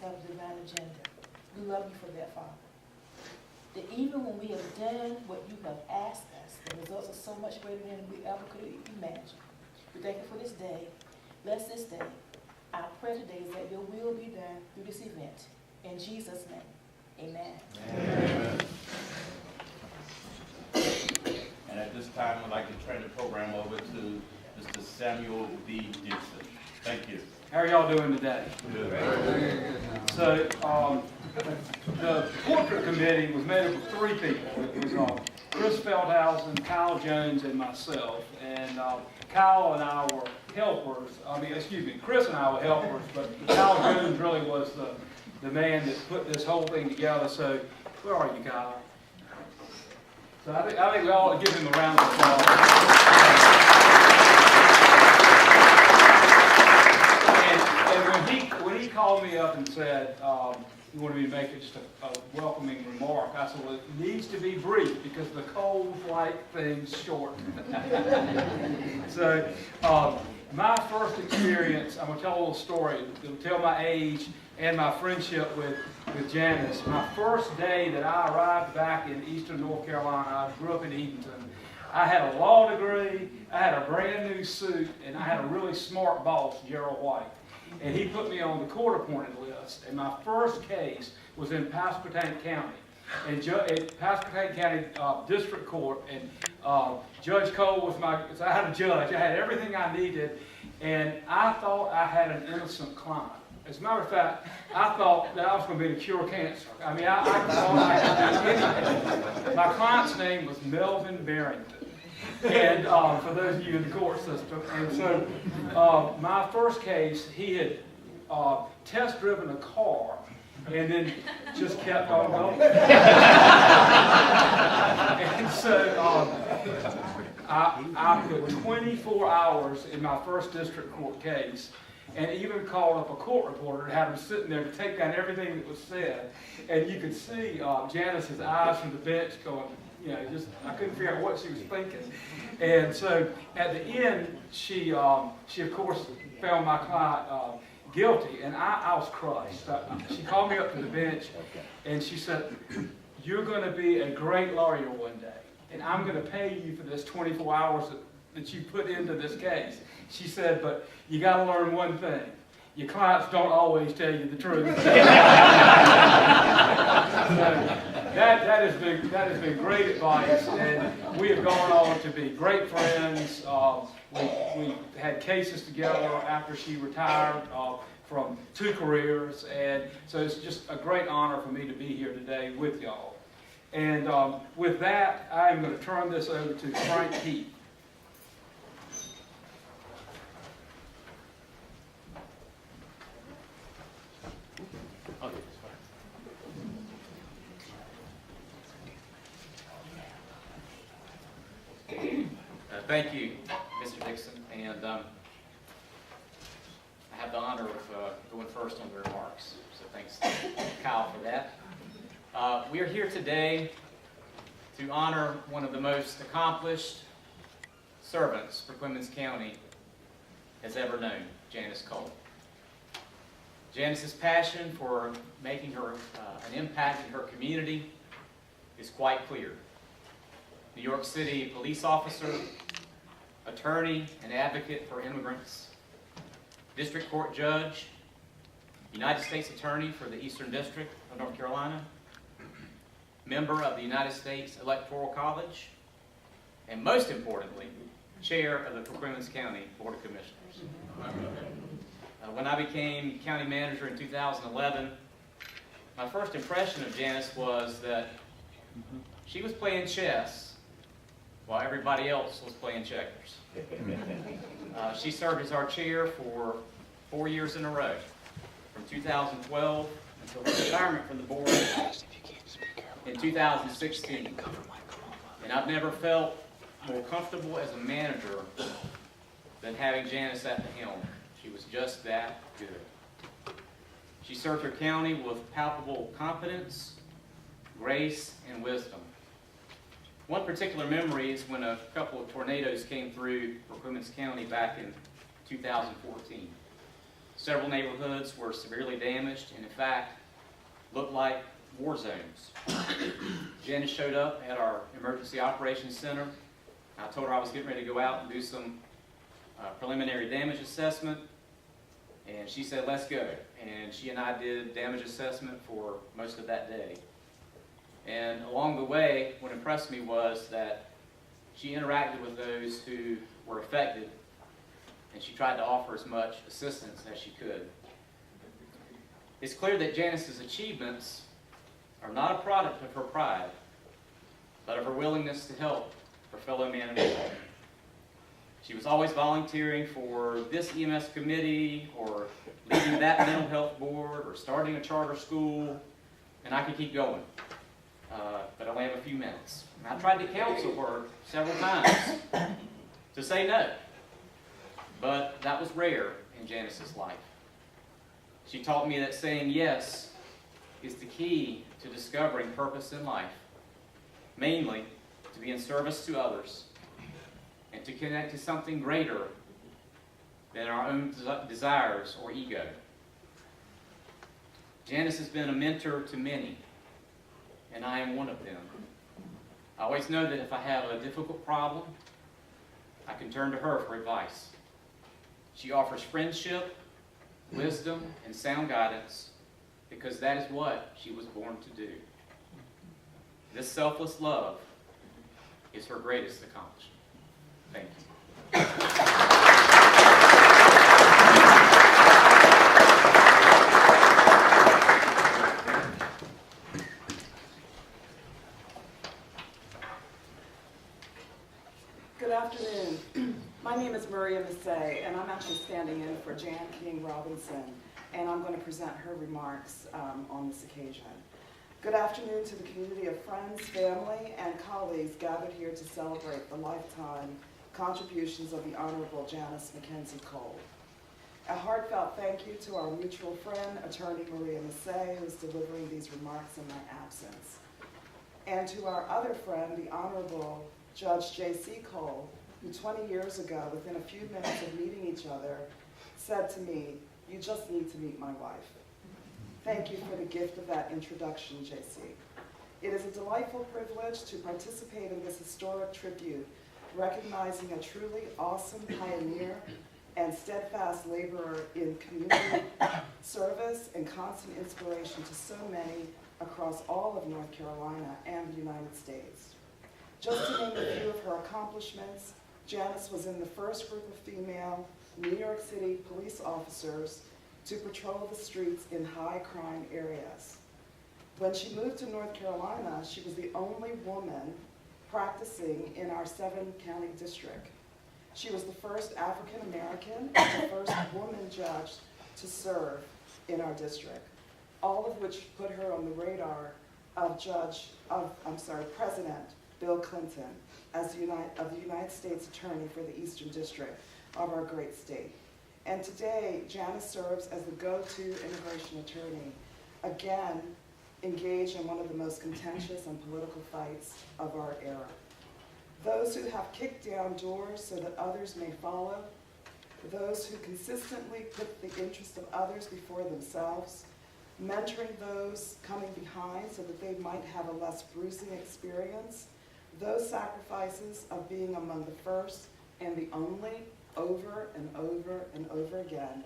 always have a divine agenda. We love you for that, Father. That even when we have done what you have asked us, the results are so much greater than we ever could imagine. We thank you for this day. Bless this day. Our prayer today is that your will be done through this event. In Jesus' name, amen. Amen. And at this time, I'd like to turn the program over to Mr. Samuel B. Dixon. Thank you. How are y'all doing today? Good. So, the portrait committee was made up of 3 people. It was Chris Feldhausen, Kyle Jones, and myself. And Kyle and I were helpers. Chris and I were helpers, but Kyle Jones really was the man that put this whole thing together. So, where are you, Kyle? So I think we all give him a round of applause. When he called me up and said he wanted me to make just a welcoming remark, I said, well, it needs to be brief because the cold like things short. So my first experience, I'm going to tell a little story. It'll tell my age and my friendship with Janice. My first day that I arrived back in eastern North Carolina, I grew up in Edenton. I had a law degree, I had a brand new suit, and I had a really smart boss, Gerald White. And he put me on the court-appointed list. And my first case was in Pasquotank County. And at Pasquotank County District Court, and Judge Cole was so I had a judge. I had everything I needed, and I thought I had an innocent client. As a matter of fact, I thought that I was going to be able to cure cancer. I mean, I thought I could do anything. My client's name was Melvin Barrington. And for those of you in the court system. And so my first case, he had test-driven a car and then just kept on going. And so I put 24 hours in my first district court case, and even called up a court reporter and had him sitting there to take down everything that was said. And you could see Janice's eyes from the bench going, I couldn't figure out what she was thinking. And so at the end, she of course found my client guilty, and I was crushed. She called me up to the bench, and she said, "You're going to be a great lawyer one day, and I'm going to pay you for this 24 hours that you put into this case." She said, "But you got to learn one thing. Your clients don't always tell you the truth." That has been great advice, and we have gone on to be great friends. We had cases together after she retired from 2 careers, and so it's just a great honor for me to be here today with y'all. And with that, I am going to turn this over to Frank Heath. Thank you, Mr. Dixon, and I have the honor of going first on the remarks, so thanks to Kyle for that. We are here today to honor one of the most accomplished servants Perquimans County has ever known, Janice Cole. Janice's passion for making her an impact in her community is quite clear. New York City police officer, attorney and advocate for immigrants, district court judge, United States Attorney for the Eastern District of North Carolina, member of the United States Electoral College, and most importantly, chair of the Perquimans County Board of Commissioners. When I became county manager in 2011, my first impression of Janice was that she was playing chess while everybody else was playing checkers. She served as our chair for 4 years in a row, from 2012 until her retirement from the board in 2016. And I've never felt more comfortable as a manager than having Janice at the helm. She was just that good. She served her county with palpable competence, grace, and wisdom. One particular memory is when a couple of tornadoes came through Perquimans County back in 2014. Several neighborhoods were severely damaged and in fact looked like war zones. Janice showed up at our emergency operations center. I told her I was getting ready to go out and do some preliminary damage assessment, and she said, let's go. And she and I did damage assessment for most of that day. And along the way, what impressed me was that she interacted with those who were affected, and she tried to offer as much assistance as she could. It's clear that Janice's achievements are not a product of her pride, but of her willingness to help her fellow man and woman. She was always volunteering for this EMS committee, or leading that mental health board, or starting a charter school, and I could keep going. But I only have a few minutes. And I tried to counsel her several times to say no, but that was rare in Janice's life. She taught me that saying yes is the key to discovering purpose in life, mainly to be in service to others and to connect to something greater than our own desires or ego. Janice has been a mentor to many, and I am one of them. I always know that if I have a difficult problem, I can turn to her for advice. She offers friendship, wisdom, and sound guidance because that is what she was born to do. This selfless love is her greatest accomplishment. Thank you. Good afternoon. My name is Maria Massey, and I'm actually standing in for Jan King Robinson, and I'm going to present her remarks on this occasion. Good afternoon to the community of friends, family, and colleagues gathered here to celebrate the lifetime contributions of the Honorable Janice McKenzie Cole. A heartfelt thank you to our mutual friend, Attorney Maria Massey, who is delivering these remarks in my absence. And to our other friend, the Honorable Judge J.C. Cole, who 20 years ago, within a few minutes of meeting each other, said to me, "You just need to meet my wife." Thank you for the gift of that introduction, J.C. It is a delightful privilege to participate in this historic tribute, recognizing a truly awesome pioneer and steadfast laborer in community service and constant inspiration to so many across all of North Carolina and the United States. Just to name a few of her accomplishments, Janice was in the first group of female New York City police officers to patrol the streets in high-crime areas. When she moved to North Carolina, she was the only woman practicing in our 7-county district. She was the first African-American and the first woman judge to serve in our district, all of which put her on the radar of President Bill Clinton as the United States Attorney for the Eastern District of our great state. And today, Janice serves as the go-to immigration attorney, again, engaged in one of the most contentious and political fights of our era. Those who have kicked down doors so that others may follow, those who consistently put the interest of others before themselves, mentoring those coming behind so that they might have a less bruising experience, those sacrifices of being among the first and the only over and over and over again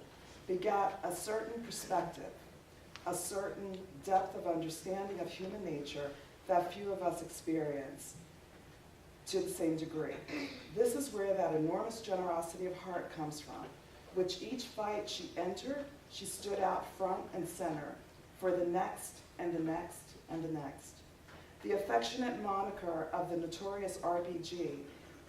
begat a certain perspective, a certain depth of understanding of human nature that few of us experience to the same degree. This is where that enormous generosity of heart comes from, which each fight she entered, she stood out front and center for the next and the next and the next. The affectionate moniker of the notorious RBG,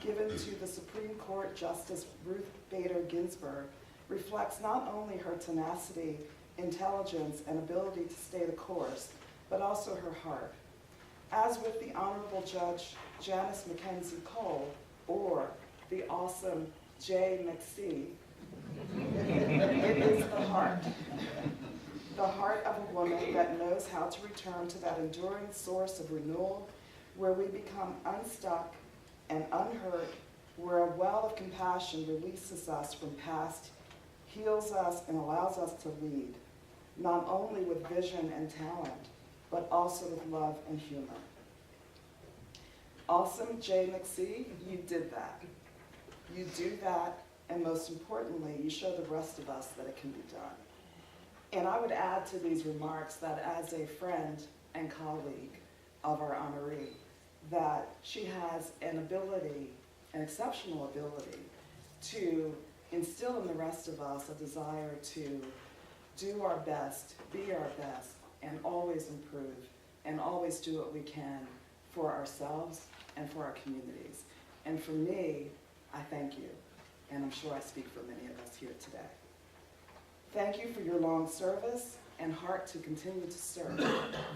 given to the Supreme Court Justice Ruth Bader Ginsburg, reflects not only her tenacity, intelligence, and ability to stay the course, but also her heart. As with the Honorable Judge Janice McKenzie Cole, or the awesome J. McC, it is the heart. The heart of a woman that knows how to return to that enduring source of renewal where we become unstuck and unhurt, where a well of compassion releases us from past heals us, and allows us to lead, not only with vision and talent, but also with love and humor. Awesome, Jay McKenzie, you did that. You do that, and most importantly, you show the rest of us that it can be done. And I would add to these remarks that as a friend and colleague of our honoree, that she has an ability, an exceptional ability, to instill in the rest of us a desire to do our best, be our best, and always improve, and always do what we can for ourselves and for our communities. And for me, I thank you, and I'm sure I speak for many of us here today. Thank you for your long service and heart to continue to serve.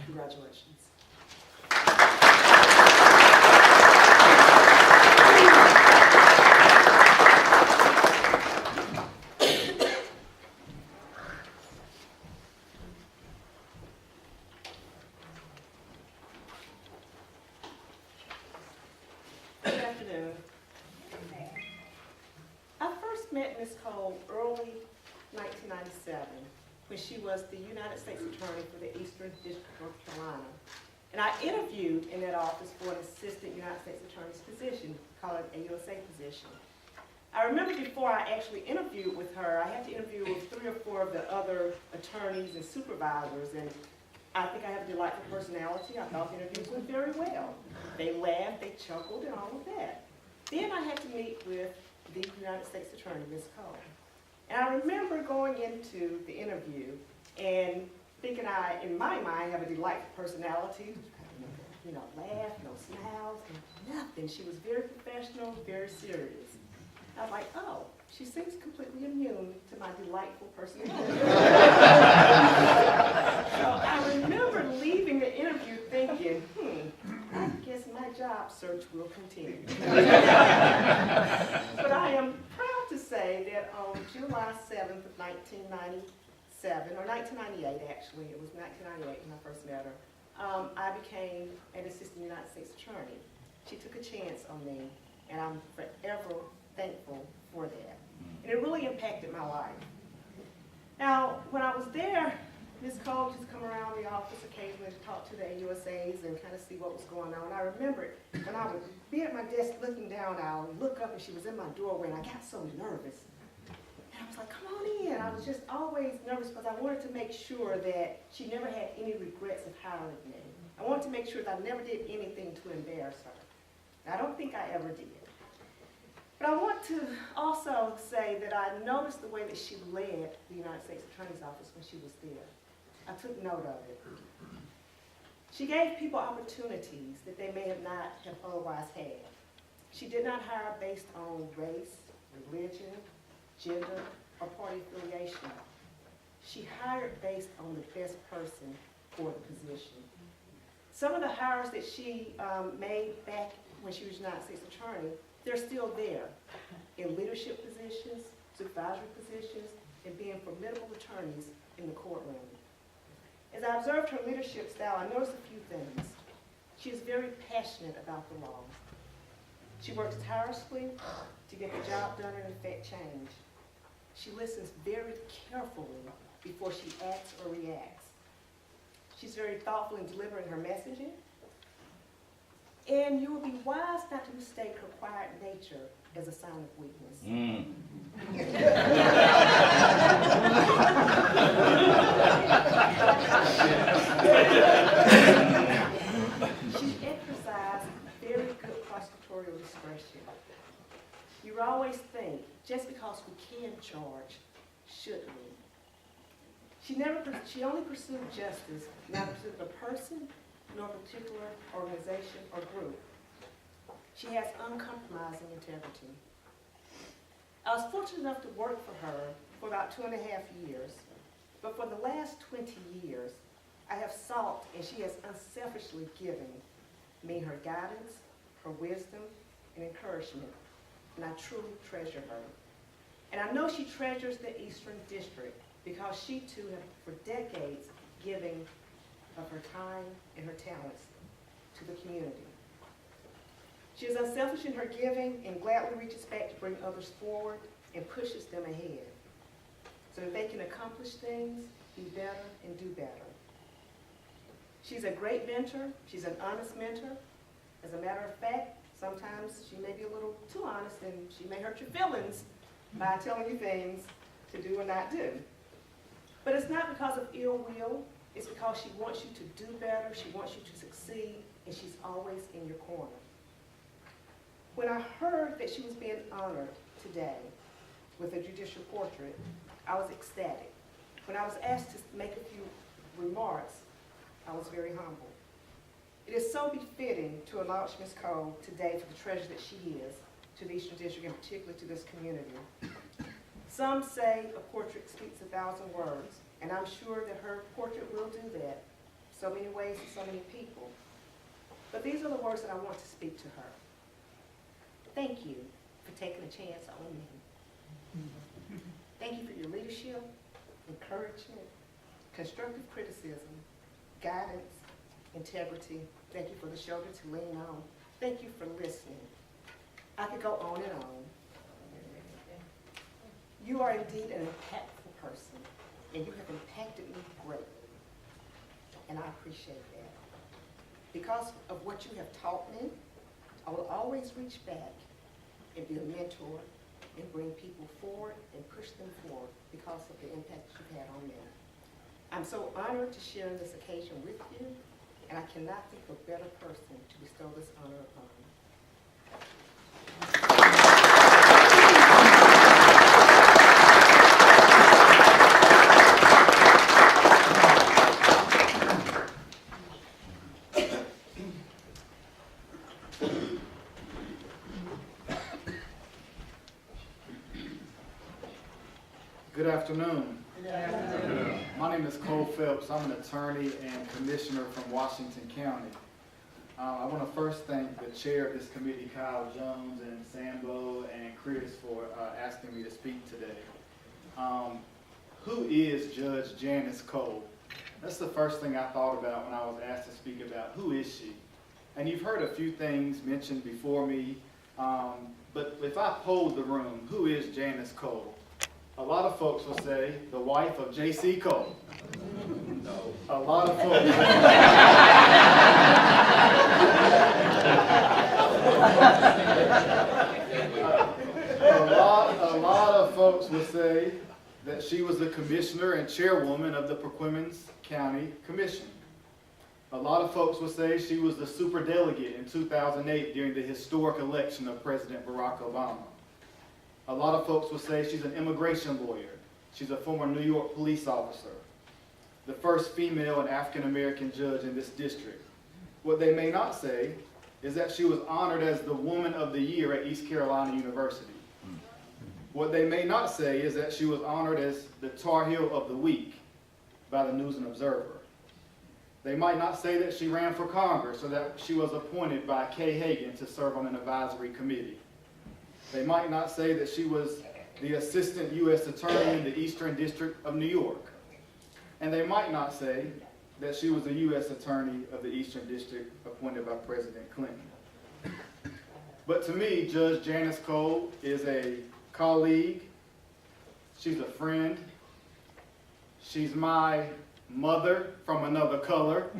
Congratulations. Good afternoon. I first met Ms. Cole early 1997 when she was the United States Attorney for the Eastern District of North Carolina. And I interviewed in that office for an Assistant United States Attorney's position, called a USA position. I remember before I actually interviewed with her, I had to interview with 3 or 4 of the other attorneys and supervisors, and I think I have a delightful personality. I thought the interviews went very well. They laughed, they chuckled, and all of that. Then I had to meet with the United States Attorney, Ms. Cole. And I remember going into the interview and thinking I, in my mind, have a delightful personality. You know, laugh, no smiles, nothing. She was very professional, very serious. I was like, oh, she seems completely immune to my delightful personality. So I remember leaving the interview thinking, I guess my job search will continue. But I am proud to say that on July 7th of 1997, or 1998 actually, it was 1998 when I first met her, I became an Assistant United States Attorney. She took a chance on me, and I'm forever thankful for that. And it really impacted my life. Now, when I was there, Ms. Cole just come around the office occasionally to talk to the AUSAs and kind of see what was going on. I remember when I would be at my desk looking down, I would look up and she was in my doorway, and I got so nervous. And I was like, come on in. I was just always nervous because I wanted to make sure that she never had any regrets of hiring me. I wanted to make sure that I never did anything to embarrass her. And I don't think I ever did. But I want to also say that I noticed the way that she led the United States Attorney's Office when she was there. I took note of it. She gave people opportunities that they may not have otherwise had. She did not hire based on race, religion, gender, or party affiliation. She hired based on the best person for the position. Some of the hires that she made back when she was United States Attorney, they're still there in leadership positions, supervisory positions, and being formidable attorneys in the courtroom. As I observed her leadership style, I noticed a few things. She is very passionate about the law. She works tirelessly to get the job done and effect change. She listens very carefully before she acts or reacts. She's very thoughtful in delivering her messaging. And you will be wise not to mistake her quiet nature as a sign of weakness. She exercised very good prosecutorial discretion. You would always think, just because we can charge, should we? She only pursued justice, not pursued a person, nor a particular organization or group. She has uncompromising integrity. I was fortunate enough to work for her for about 2.5 years, but for the last 20 years, I have sought, and she has unselfishly given me her guidance, her wisdom, and encouragement, and I truly treasure her. And I know she treasures the Eastern District because she too has, for decades, given of her time and her talents to the community. She is unselfish in her giving and gladly reaches back to bring others forward and pushes them ahead. so that they can accomplish things, be better, and do better. She's a great mentor. She's an honest mentor. As a matter of fact, sometimes she may be a little too honest and she may hurt your feelings by telling you things to do or not do. But it's not because of ill will. It's because she wants you to do better, she wants you to succeed, and she's always in your corner. When I heard that she was being honored today with a judicial portrait, I was ecstatic. When I was asked to make a few remarks, I was very humble. It is so befitting to acknowledge Ms. Cole today for the treasure that she is to the Eastern District, and particularly to this community. Some say a portrait speaks 1,000 words, and I'm sure that her portrait will do that so many ways to so many people. But these are the words that I want to speak to her. Thank you for taking a chance on me. Thank you for your leadership, encouragement, constructive criticism, guidance, integrity. Thank you for the shoulder to lean on. Thank you for listening. I could go on and on. You are indeed an impactful person, and you have impacted me greatly, and I appreciate that. Because of what you have taught me, I will always reach back and be a mentor and bring people forward and push them forward because of the impact that you've had on me. I'm so honored to share this occasion with you, and I cannot think of a better person to bestow this honor upon. Good afternoon. Good afternoon. My name is Cole Phelps. I'm an attorney and commissioner from Washington County. I want to first thank the chair of this committee, Kyle Jones, and Sambo and Chris for asking me to speak today. Who is Judge Janice Cole? That's the first thing I thought about when I was asked to speak about who is she. And you've heard a few things mentioned before me, but if I polled the room, who is Janice Cole? A lot of folks will say the wife of J.C. Cole. No. A lot of folks. a lot of folks will say that she was the commissioner and chairwoman of the Perquimans County Commission. A lot of folks will say she was the superdelegate in 2008 during the historic election of President Barack Obama. A lot of folks will say she's an immigration lawyer. She's a former New York police officer, the first female and African-American judge in this district. What they may not say is that she was honored as the Woman of the Year at East Carolina University. What they may not say is that she was honored as the Tar Heel of the Week by the News and Observer. They might not say that she ran for Congress or that she was appointed by Kay Hagan to serve on an advisory committee. They might not say that she was the Assistant U.S. Attorney in the Eastern District of New York. And they might not say that she was the U.S. Attorney of the Eastern District appointed by President Clinton. But to me, Judge Janice Cole is a colleague. She's a friend. She's my mother from another color.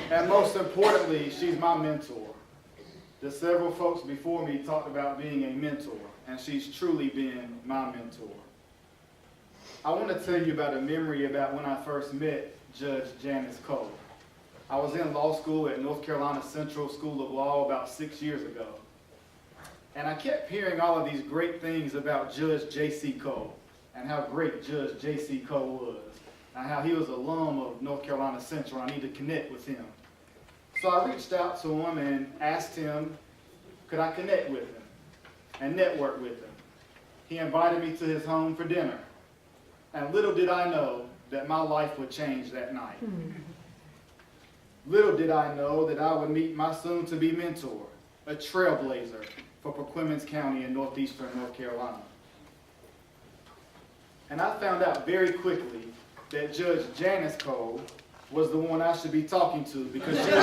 And most importantly, she's my mentor. The several folks before me talked about being a mentor, and she's truly been my mentor. I want to tell you about a memory about when I first met Judge Janice Cole. I was in law school at North Carolina Central School of Law about 6 years ago. And I kept hearing all of these great things about Judge J.C. Cole and how great Judge J.C. Cole was and how he was an alum of North Carolina Central. I need to connect with him. So I reached out to him and asked him, could I connect with him and network with him? He invited me to his home for dinner. And little did I know that my life would change that night. Little did I know that I would meet my soon-to-be mentor, a trailblazer for Perquimans County in northeastern North Carolina. And I found out very quickly that Judge Janice Cole was the one I should be talking to because she was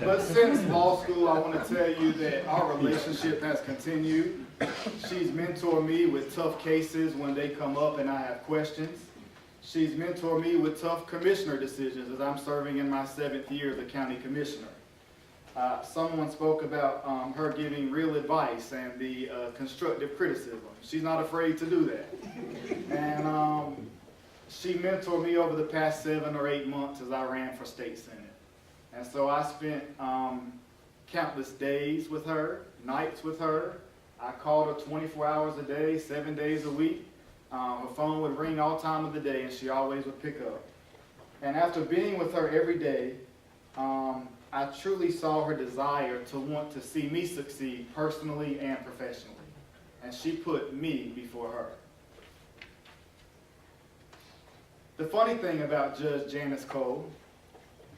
But since law school, I want to tell you that our relationship has continued. She's mentored me with tough cases when they come up and I have questions. She's mentored me with tough commissioner decisions as I'm serving in my 7th year as a county commissioner. Someone spoke about her giving real advice and the constructive criticism. She's not afraid to do that. And she mentored me over the past 7 or 8 months as I ran for state senate. And so I spent countless days with her, nights with her. I called her 24 hours a day, 7 days a week. Her phone would ring all time of the day, and she always would pick up. And after being with her every day, I truly saw her desire to want to see me succeed personally and professionally. And she put me before her. The funny thing about Judge Janice Cole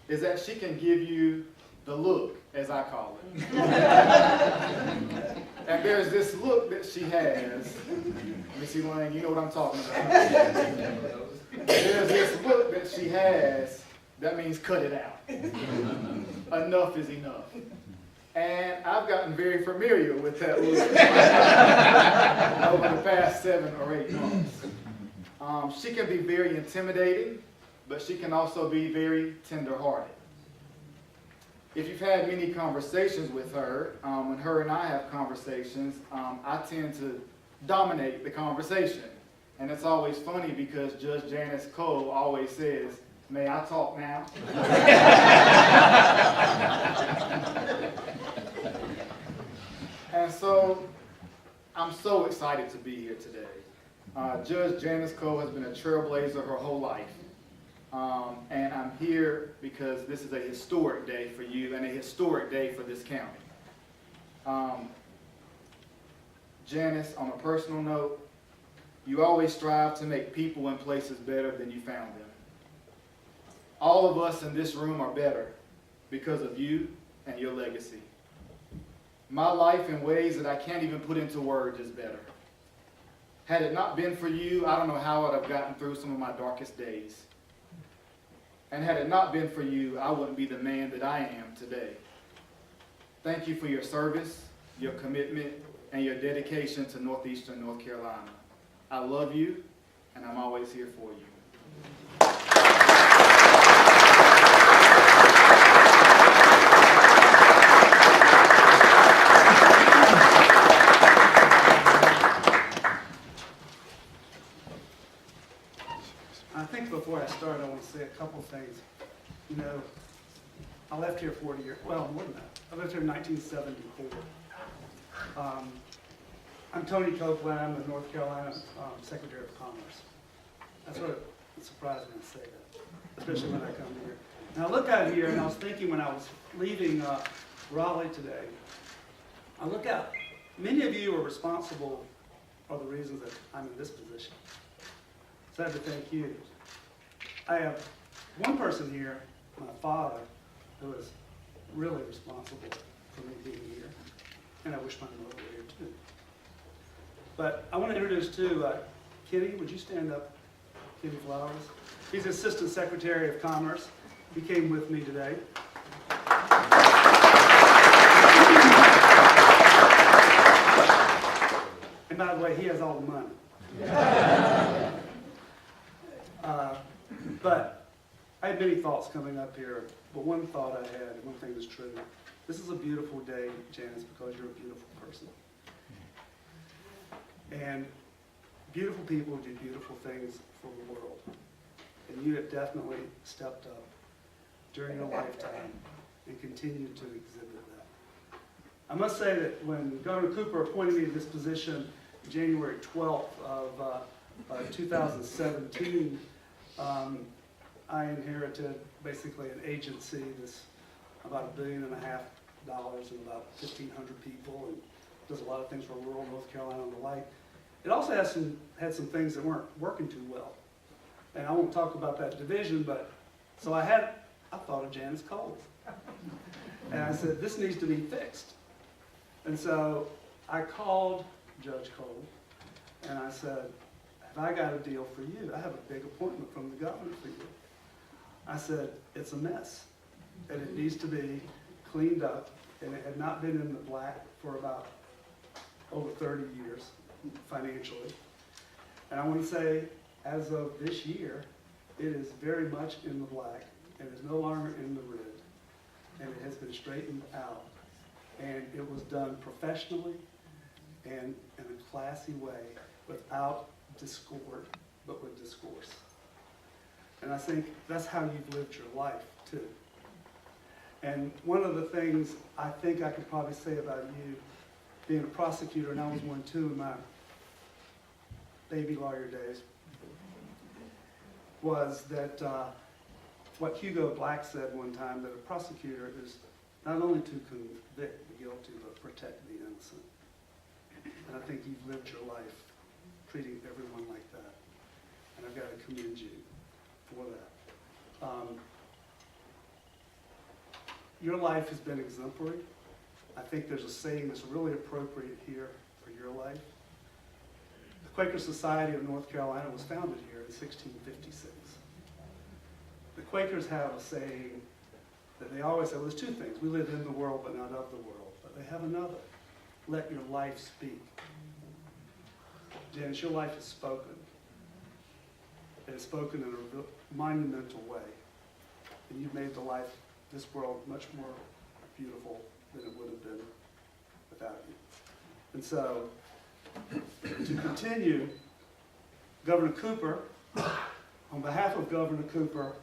is that she can give you the look, as I call it. And there's this look that she has. Let me see, Lane, you know what I'm talking about. There's this look that she has that means cut it out. Enough is enough. And I've gotten very familiar with that look over the past 7 or 8 months. She can be very intimidating, but she can also be very tender-hearted. If you've had many conversations with her, when her and I have conversations, I tend to dominate the conversation. And it's always funny because Judge Janice Cole always says, "May I talk now?" And so, I'm so excited to be here today. Judge Janice Cole has been a trailblazer her whole life. And I'm here because this is a historic day for you and a historic day for this county. Janice, on a personal note, you always strive to make people and places better than you found them. All of us in this room are better because of you and your legacy. My life in ways that I can't even put into words is better. Had it not been for you, I don't know how I'd have gotten through some of my darkest days. And had it not been for you, I wouldn't be the man that I am today. Thank you for your service, your commitment, and your dedication to Northeastern North Carolina. I love you, and I'm always here for you. I think before I start, I want to say a couple things. You know, I left here 40 years, well, more than that. I left here in 1974. I'm Tony Copeland. I'm the North Carolina Secretary of Commerce. That's what it's surprising to say that, especially when I come here. And I look out here, and I was thinking when I was leaving Raleigh today, I look out, many of you are responsible for the reasons that I'm in this position. So I have to thank you. I have one person here, my father, who is really responsible for me being here. And I wish my mother were here too. But I want to introduce too, Kenny, would you stand up? Kenny Flowers. He's Assistant Secretary of Commerce. He came with me today. And by the way, he has all the money. But I had many thoughts coming up here, but one thought I had, and one thing is true. This is a beautiful day, Janice, because you're a beautiful person. And beautiful people do beautiful things for the world. And you have definitely stepped up during your lifetime and continue to exhibit that. I must say that when Governor Cooper appointed me to this position January 12th of 2017, I inherited basically an agency that's about $1.5 billion and about 1,500 people, and does a lot of things for rural North Carolina and the like. It also had some things that weren't working too well. And I won't talk about that division, but so I thought of Janice Cole. And I said, this needs to be fixed. And so I called Judge Cole and I said, have I got a deal for you. I have a big appointment from the governor for you. I said, it's a mess, and it needs to be cleaned up, and it had not been in the black for about over 30 years financially. And I want to say, as of this year, it is very much in the black, and is no longer in the red, and it has been straightened out. And it was done professionally and in a classy way, without discord, but with discourse. And I think that's how you've lived your life, too. And one of the things I think I could probably say about you, being a prosecutor, and I was one too in my baby lawyer days, was that what Hugo Black said one time, that a prosecutor is not only to convict the guilty, but protect the innocent. And I think you've lived your life treating everyone like that. And I've got to commend you for that. Your life has been exemplary. I think there's a saying that's really appropriate here for your life. The Quaker Society of North Carolina was founded here in 1656. The Quakers have a saying that they always say, well, there's two things. We live in the world, but not of the world. But they have another. Let your life speak. Janice, your life is spoken. It is spoken in a monumental way. And you've made this world much more beautiful than it would have been without you. And so, to continue, Governor Cooper, on behalf of Governor Cooper,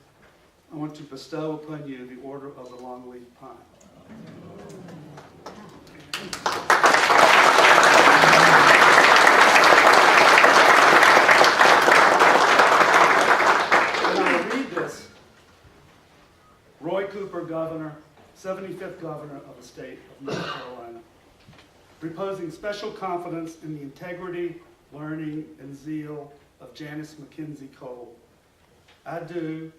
I want to bestow upon you the Order of the Longleaf Pine. And I will read this. Roy Cooper, Governor, 75th Governor of the state of North Carolina, reposing special confidence in the integrity, learning, and zeal of Janice McKenzie Cole, I do,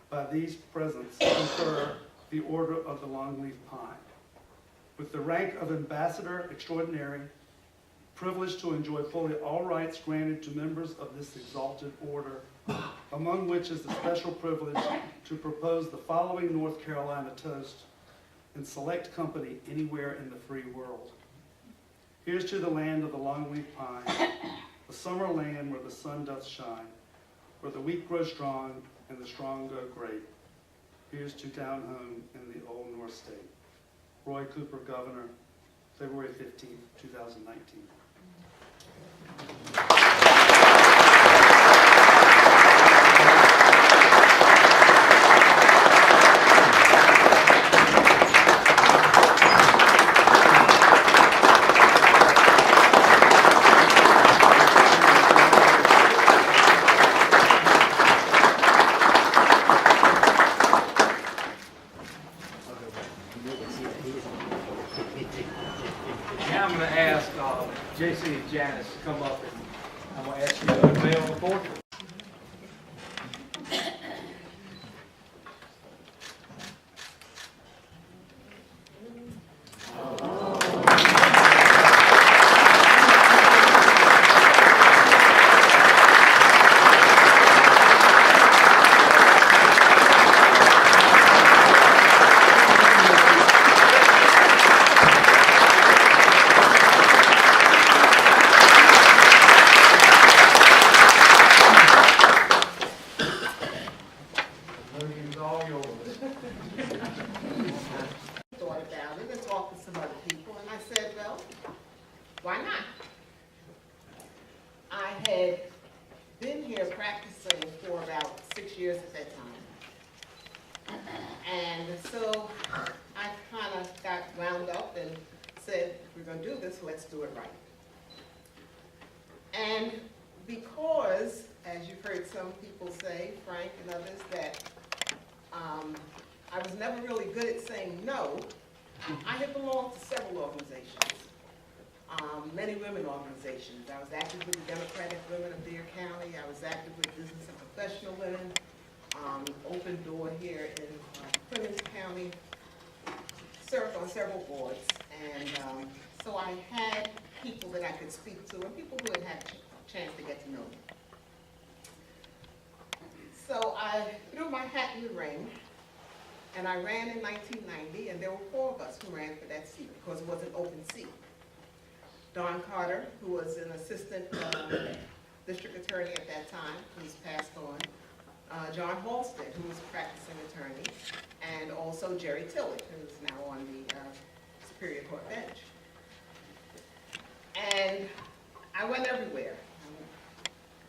by these presents, confer the Order of the Longleaf Pine, with the rank of Ambassador Extraordinary, privileged to enjoy fully all rights granted to members of this exalted order, among which is the special privilege to propose the following North Carolina toast in select company anywhere in the free world. Here's to the land of the longleaf pine, the summer land where the sun doth shine, where the weak grow strong and the strong go great. Here's to down home in the old North State. Roy Cooper, Governor, February 15th, 2019. Now I'm going to ask JC and Janice to come up, and I'm going to ask you to unveil the portrait. Thought about it and talked to some other people, and I said, well, why not? I had been here practicing for about 6 years at that time. And so I kind of got wound up and said, if we're going to do this, let's do it right. And because, as you've heard some people say, Frank and others, that I was never really good at saying no, I had belonged to several organizations, many women organizations. I was active with the Democratic Women of Deer County. I was active with Business and Professional Women, Open Door here in Perquimans County, served on several boards. And so I had people that I could speak to and people who had had a chance to get to know me. threw my hat in the ring, and I ran in 1990, and there were 4 of us who ran for that seat because it was an open seat. Don Carter, who was an assistant district attorney at that time, who's passed on. John Halstead, who was a practicing attorney, and also Jerry Tillett, who is now on the Superior Court bench. And I went everywhere.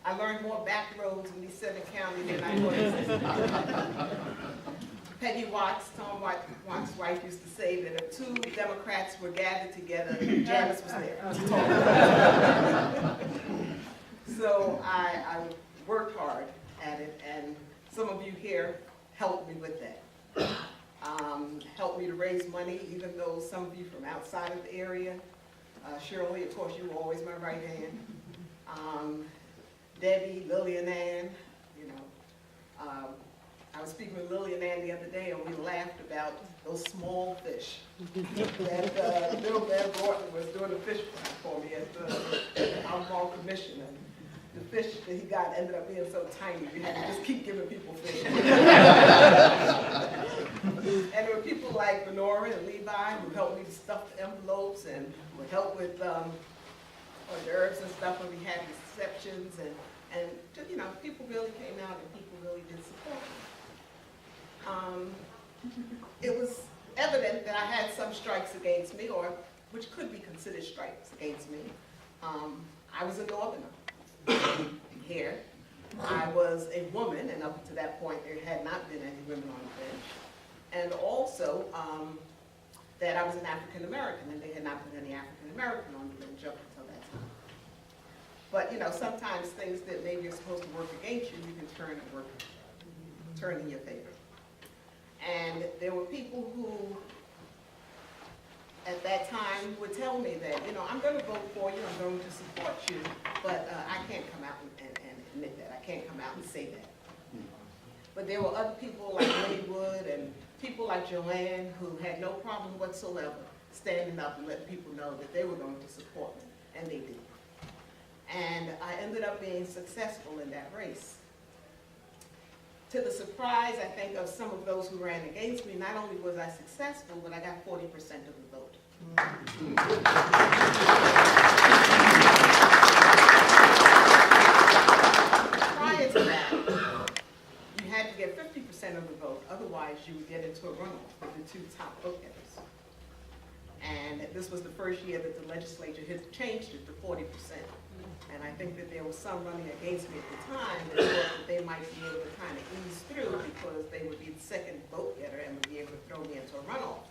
I learned more back roads in East Seven County than I was. Peggy Watts, Tom Watts' wife, used to say that if 2 Democrats were gathered together, Janice was there to talk. So I worked hard at it, and some of you here helped me with that. Helped me to raise money, even though some of you from outside of the area. Shirley, of course, you were always my right hand. Debbie, Lillian Ann, you know. I was speaking with Lillian Ann the other day, and we laughed about those small fish. That little man Gordon was doing a fish fry for me at the Alcohol Commission. And the fish that he got ended up being so tiny, we had to just keep giving people fish. And there were people like Lenora and Levi who helped me to stuff the envelopes and would help with hors d'oeuvres and stuff when we had receptions. And just, you know, people really came out and people really did support me. It was evident that I had some strikes against me, or which could be considered strikes against me. I was a Northerner here. I was a woman, and up to that point there had not been any women on the bench. And also that I was an African American, and there had not been any African American on the bench up until that time. But you know, sometimes things that maybe are supposed to work against you, you can turn in your favor. And there were people who, at that time, would tell me that, you know, I'm going to vote for you, I'm going to support you, but I can't come out and admit that. I can't come out and say that. But there were other people like Winnie Wood and people like Joanne who had no problem whatsoever standing up and letting people know that they were going to support me, and they did. And I ended up being successful in that race. To the surprise, I think, of some of those who ran against me, not only was I successful, but I got 40% of the vote. Prior to that, you had to get 50% of the vote, otherwise you would get into a runoff with the 2 top vote getters. And this was the first year that the legislature had changed it to 40%. And I think that there was some running against me at the time that thought that they might be able to kind of ease through because they would be the second vote getter and would be able to throw me into a runoff.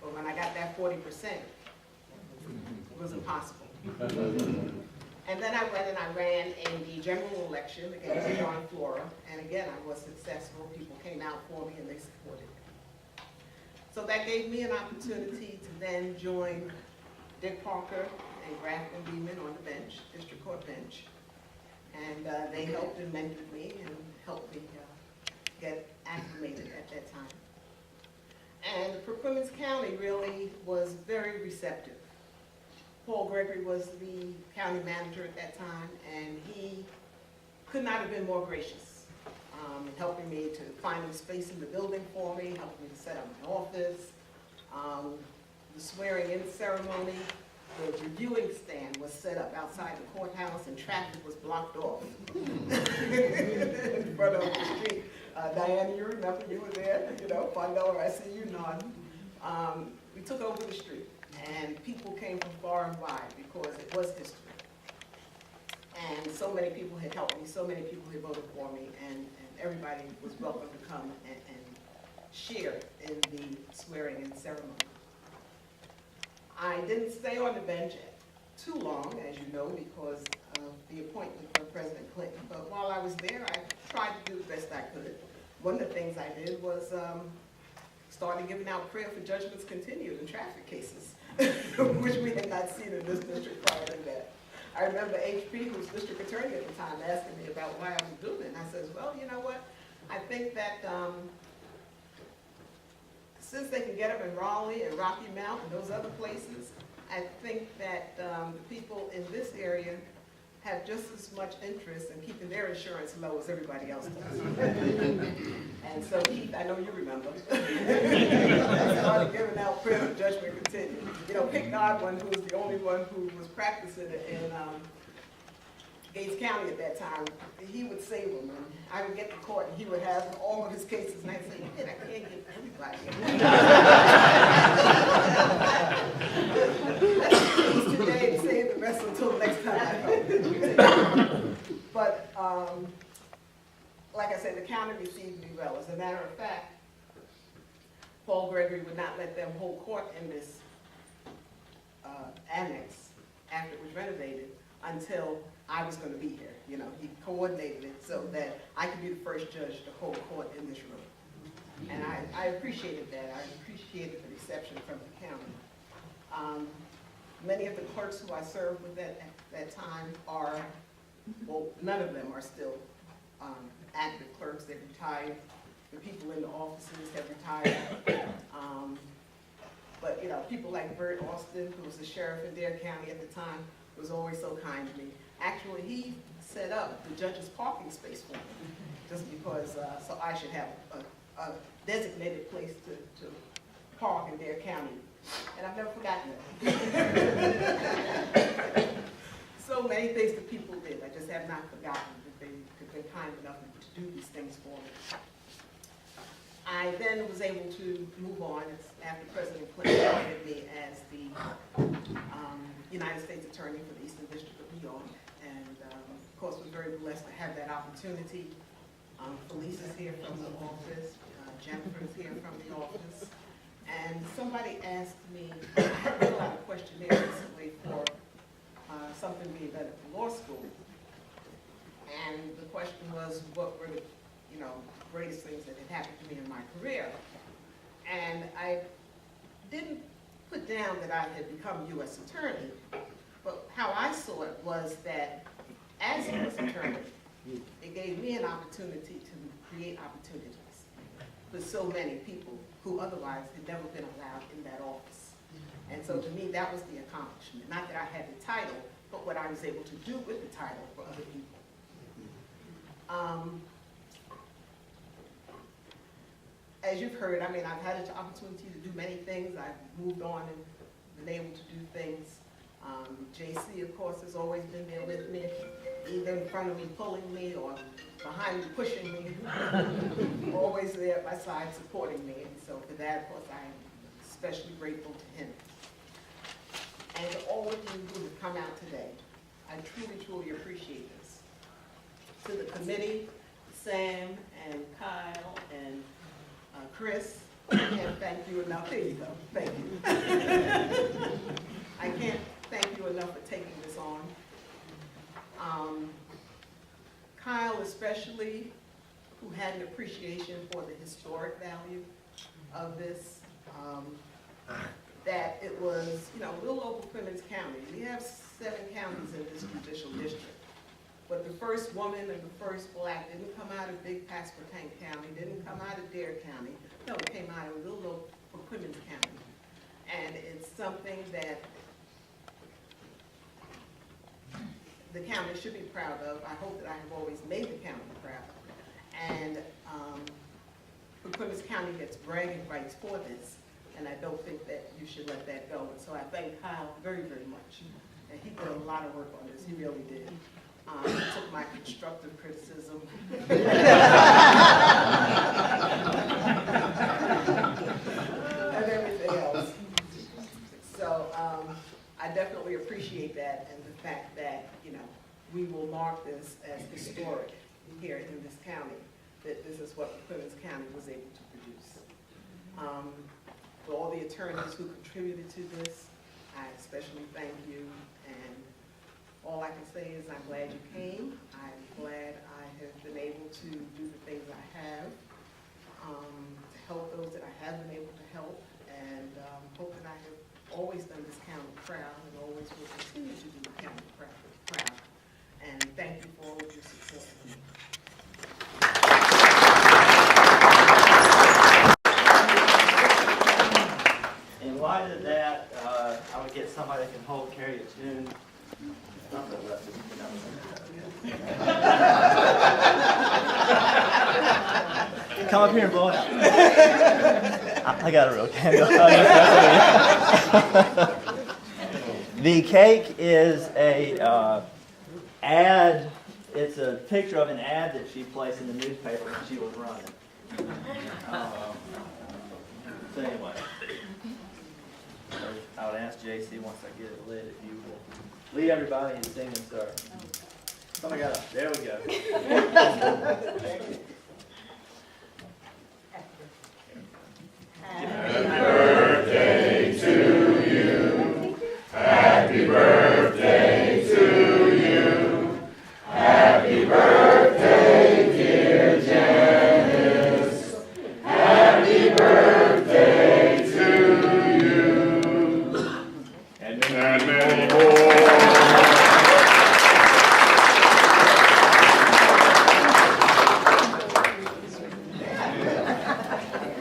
But when I got that 40%, it was impossible. And then I went and I ran in the general election against John Flora, and again I was successful. People came out for me and they supported me. So that gave me an opportunity to then join Dick Parker and Grafton Beeman on the bench, district court bench. And they helped and mentored me and helped me get acclimated at that time. And the Perquimans County really was very receptive. Paul Gregory was the county manager at that time, and he could not have been more gracious in helping me to find a space in the building for me, helping me to set up my office, the swearing-in ceremony. The reviewing stand was set up outside the courthouse and traffic was blocked off in front of the street. Diana, you remember, you were there, you know, Fondeller, I see you nodding. We took over the street and people came from far and wide because it was history. And so many people had helped me, so many people had voted for me, and everybody was welcome to come and share in the swearing-in ceremony. I didn't stay on the bench too long, as you know, because of the appointment of President Clinton. But while I was there, I tried to do the best I could. One of the things I did was started giving out prayer for judgments continued in traffic cases, which we had not seen in this district prior to that. I remember HP, who was district attorney at the time, asking me about why I was doing it. And I said, well, you know what? I think that since they can get them in Raleigh and Rocky Mount and those other places, I think that the people in this area have just as much interest in keeping their insurance low as everybody else does. And so Keith, I know you remember. I started giving out prayer of judgment continued. You know, Pick Godwin, who was the only one who was practicing in Gates County at that time, he would save them. And I would get to court and he would have all of his cases and I'd say, man, I can't get everybody. Today to save the rest until next time. But like I said, the county received me well. As a matter of fact, Paul Gregory would not let them hold court in this annex after it was renovated until I was going to be here. You know, he coordinated it so that I could be the first judge to hold court in this room. And I appreciated that. I appreciated the reception from the county. Many of the clerks who I served with at that time are, well, none of them are still active clerks. They've retired. The people in the offices have retired. But, you know, people like Bert Austin, who was the sheriff in Dare County at the time, was always so kind to me. Actually, he set up the judge's parking space for me, just because, so I should have a designated place to park in Dare County. And I've never forgotten that. So many things that people did, I just have not forgotten that they have been kind enough to do these things for me. I then was able to move on after President Clinton appointed me as the United States Attorney for the Eastern District of New York. And of course, was very blessed to have that opportunity. Felice is here from the office. Jennifer is here from the office. And somebody asked me, I had filled out a questionnaire recently for something being done at the law school. And the question was, what were the, you know, greatest things that had happened to me in my career? And I didn't put down that I had become U.S. Attorney, but how I saw it was that as U.S. Attorney, it gave me an opportunity to create opportunities for so many people who otherwise had never been allowed in that office. And so to me, that was the accomplishment. Not that I had the title, but what I was able to do with the title for other people. As you've heard, I mean, I've had the opportunity to do many things. I've moved on and been able to do things. JC, of course, has always been there with me, either in front of me pulling me or behind me pushing me, always there at my side supporting me. And so for that, of course, I am especially grateful to him. And to all of you who have come out today, I truly, truly appreciate this. To the committee, Sam and Kyle and Chris, I can't thank you enough. There you go. Thank you. I can't thank you enough for taking this on. Kyle especially, who had an appreciation for the historic value of this, that it was, you know, little old Perquimans County. We have 7 counties in this judicial district. But the first woman and the first black didn't come out of Big Pasquotank County, didn't come out of Dare County. No, it came out of little old Perquimans County. And it's something that the county should be proud of. I hope that I have always made the county proud. And Perquimans County gets bragging rights for this, and I don't think that you should let that go. And so I thank Kyle very, very much. And he did a lot of work on this, he really did. He took my constructive criticism. And everything else. So I definitely appreciate that, and the fact that, you know, we will mark this as historic here in this county, that this is what Perquimans County was able to produce. For all the attorneys who contributed to this, I especially thank you, and all I can say is I'm glad you came. I'm glad I have been able to do the things I have, to help those that I have been able to help, and hope that I have always done this county proud and always will continue to do the county proud. And thank you for all of your support. In light of that, I would get somebody that can carry a tune. Come up here and blow it out. I got a real candle. The cake is a ad. It's a picture of an ad that she placed in the newspaper when she was running. So anyway, I would ask JC once I get it lit if you will lead everybody in singing, sir. Somebody got up. There we go. Happy birthday to you. Happy birthday to you. Happy birthday, dear Janice. Happy birthday to you. And many more.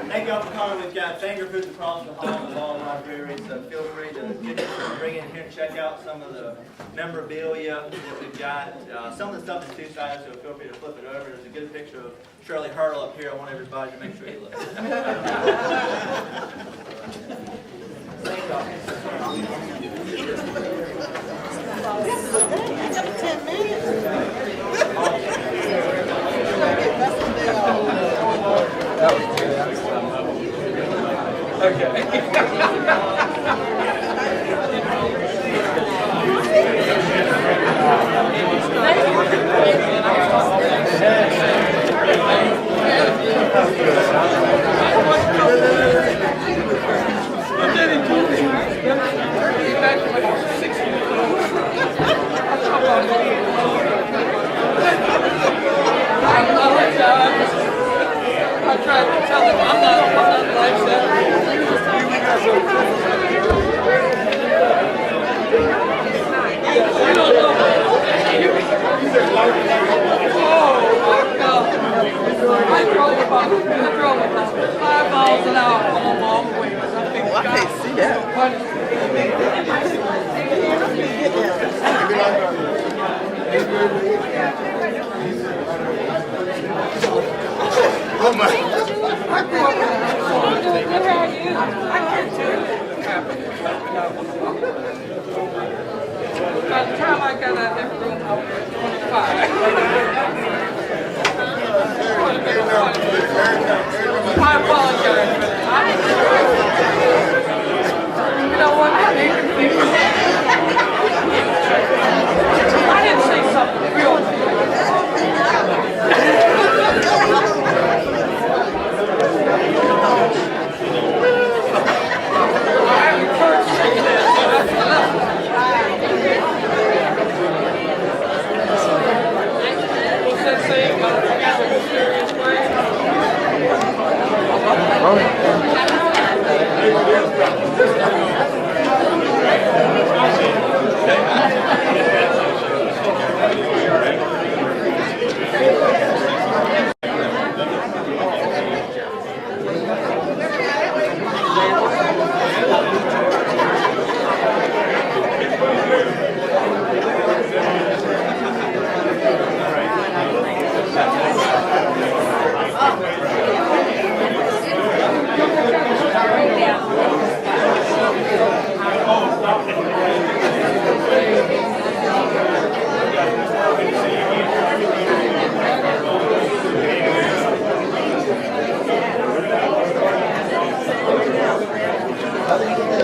Thank y'all for coming. We've got finger foods across the hall in the law library, so feel free to bring in here and check out some of the memorabilia that we've got. Some of the stuff is two-sided, so feel free to flip it over. There's a good picture of Shirley Hurdle up here. I want everybody to make sure you look. Thank y'all. I tried to tell him I'm not like that. You don't know. Oh my God. I drove about 5 miles an hour on a long way. I can't see that. Oh my. By the time I got out of that room, I was 25. I apologize for that. You know what? I didn't say something real. How do you get